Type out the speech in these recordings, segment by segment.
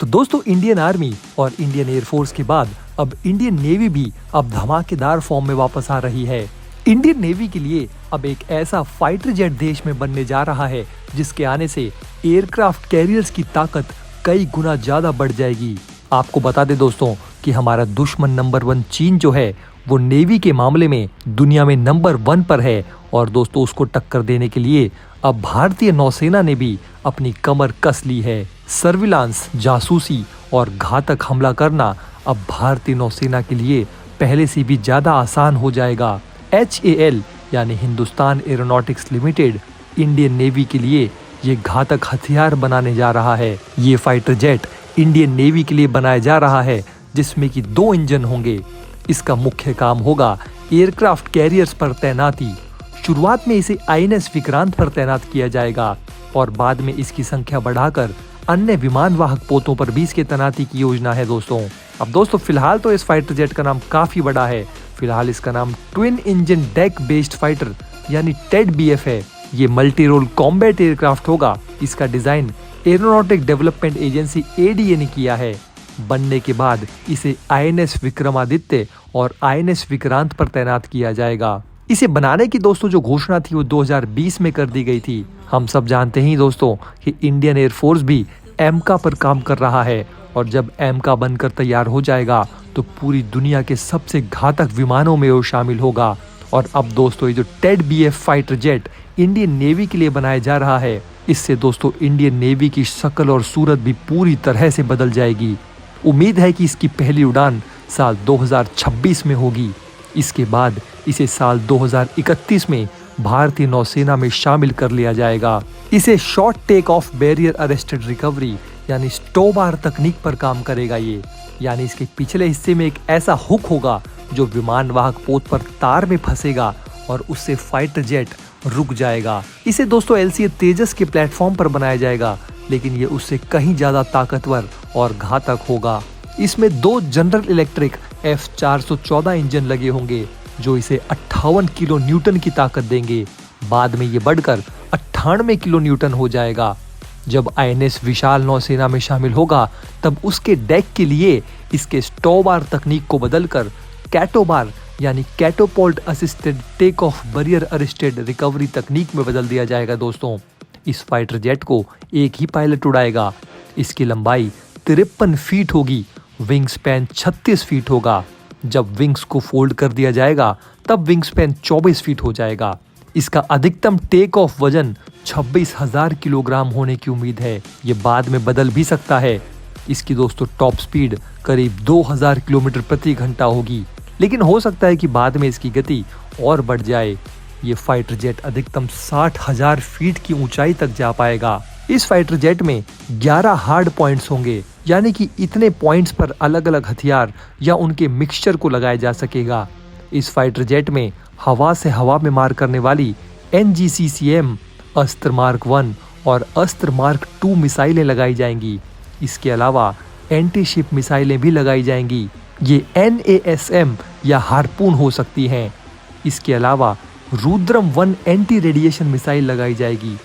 तो दोस्तों Indian army और इंडियन एयरफोर्स के बाद अब इंडियन नेवी भी अब धमाकेदार फॉर्म में वापस आ रही है। इंडियन नेवी के लिए अब एक ऐसा फाइटर जेट देश में बनने जा रहा है जिसके आने से एयरक्राफ्ट कैरियर्स की ताकत कई गुना ज्यादा बढ़ जाएगी। आपको बता दें दोस्तों कि हमारा दुश्मन नंबर 1 चीन जो है वो नेवी के मामले में दुनिया में नंबर 1 पर है और दोस्तों उसको टक्कर देने के लिए अब भारतीय नौसेना ने भी अपनी कमर कस ली है। सर्विलांस, जासूसी और घातक हमला करना अब भारतीय नौसेना के लिए पहले से भी ज्यादा आसान हो जाएगा। HAL यानी Hindustan aeronautics limited Indian navy के लिए ये घातक हथियार बनाने जा रहा है। ये फाइटर जेट इंडियन नेवी के लिए बनाया जा रहा है जिसमें कि 2 इंजन होंगे। इसका मुख्य काम होगा एयरक्राफ्ट कैरियर्स पर तैनाती। शुरुआत में इसे INS विक्रांत पर तैनात किया जाएगा और बाद में इसकी संख्या बढ़ाकर अन्य विमान वाहक पोतों पर भी इसके तैनाती की योजना है दोस्तों। अब दोस्तों फिलहाल तो इस फाइटर जेट का नाम काफी बड़ा है। फिलहाल इसका नाम twin engine deck based fighter यानी TED-BF है। ये मल्टी रोल कॉम्बैट एयरक्राफ्ट होगा। इसका design aeronautic development agency ADA ने किया है। बनने के बाद इसे INS विक्रमादित्य और INS विक्रांत पर तैनात किया जाएगा। इसे बनाने की दोस्तों जो घोषणा थी वो 2020 में कर दी गई थी। हम सब जानते ही दोस्तों कि इंडियन एयरफोर्स भी AMCA पर काम कर रहा है और जब AMCA बनकर तैयार हो जाएगा तो पूरी दुनिया के सबसे घातक विमानों में वो शामिल होगा। और अब दोस्तों ये जो TED-BF fighter jet Indian navy के लिए बनाया जा रहा है, इससे दोस्तों इंडियन नेवी की शक्ल और सूरत भी पूरी तरह से बदल जाएगी। उम्मीद है कि इसकी पहली उड़ान साल 2026 में होगी। इसके बाद इसे साल 2031 में भारतीय नौसेना में शामिल कर लिया जाएगा। इसे short take off barrier arrested recovery यानी स्टोबार तकनीक पर काम करेगा ये, यानी इसके पिछले हिस्से में एक ऐसा हुक होगा जो विमान वाहक पोत पर तार में फंसेगा और उससे फाइटर जेट रुक जाएगा। इसे दोस्तों LCA तेजस के प्लेटफॉर्म पर बनाया जाएगा, लेकिन ये उससे कहीं ज्यादा ताकतवर और घातक होगा। इसमें 2 जनरल इलेक्ट्रिक F414 इंजन लगे होंगे जो इसे 58 किलो न्यूटन की ताकत देंगे। बाद में ये बढ़कर 98 किलो न्यूटन हो जाएगा। जब INS विशाल नौसेना में शामिल होगा तब उसके डेक के लिए इसके स्टोबार तकनीक को बदलकर कैटोबार यानी catapult assisted take off barrier arrested recovery तकनीक में बदल दिया जाएगा दोस्तों। इस फाइटर जेट को एक ही पायलट उड़ाएगा। इसकी लंबाई 53 फीट होगी, विंग स्पैन 36 फीट होगा। जब विंग्स को फोल्ड कर दिया जाएगा तब विंग स्पैन 24 फीट हो जाएगा। इसका अधिकतम टेक ऑफ वजन 26,000 किलोग्राम होने की उम्मीद है। ये बाद में बदल भी सकता है। इसकी दोस्तों टॉप स्पीड करीब 2000 किलोमीटर प्रति घंटा होगी, लेकिन हो सकता है कि बाद में इसकी गति और बढ़ जाए। ये फाइटर जेट अधिकतम 60,000 फीट की ऊंचाई तक जा पाएगा। इस फाइटर जेट में 11 हार्ड पॉइंट्स होंगे, यानी कि इतने पॉइंट्स पर अलग अलग हथियार या उनके मिक्सचर को लगाया जा सकेगा। इस फाइटर जेट में हवा से हवा में मार करने वाली NGCCM, अस्त्र मार्क 1 और अस्त्र मार्क 2 मिसाइलें लगाई जाएंगी। इसके अलावा एंटी शिप मिसाइलें भी लगाई जाएंगी। ये NASM या हार्पून हो सकती हैं। इसके अलावा रुद्रम 1 एंटी रेडिएशन मिसाइल लगाई जाएगी।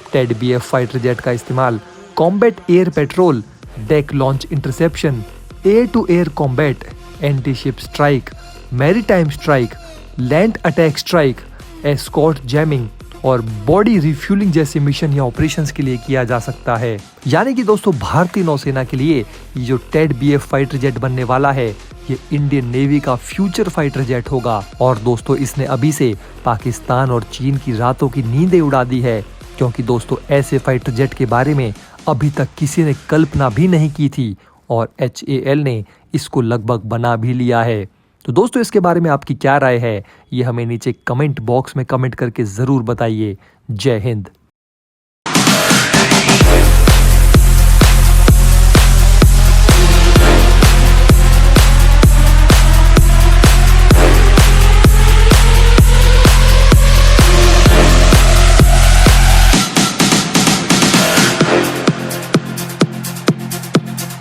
TED-BF फाइटर जेट का इस्तेमाल combat air patrol, deck launch interception, air to air combat, anti ship strike, maritime strike, land attack strike, escort jamming और बॉडी रिफ्यूलिंग जैसे मिशन या ऑपरेशंस के लिए किया जा सकता है। यानी कि दोस्तों भारतीय नौसेना के लिए ये जो TED-BF फाइटर जेट बनने वाला है ये इंडियन नेवी का फ्यूचर फाइटर जेट होगा। और दोस्तों इसने अभी से पाकिस्तान और चीन की रातों की नींदें उड़ा दी है, क्योंकि दोस्तों ऐसे फाइटर जेट के बारे में अभी तक किसी ने कल्पना भी नहीं की थी और HAL ने इसको लगभग बना भी लिया है। तो दोस्तों इसके बारे में आपकी क्या राय है, ये हमें नीचे कमेंट बॉक्स में कमेंट करके जरूर बताइए। जय हिंद।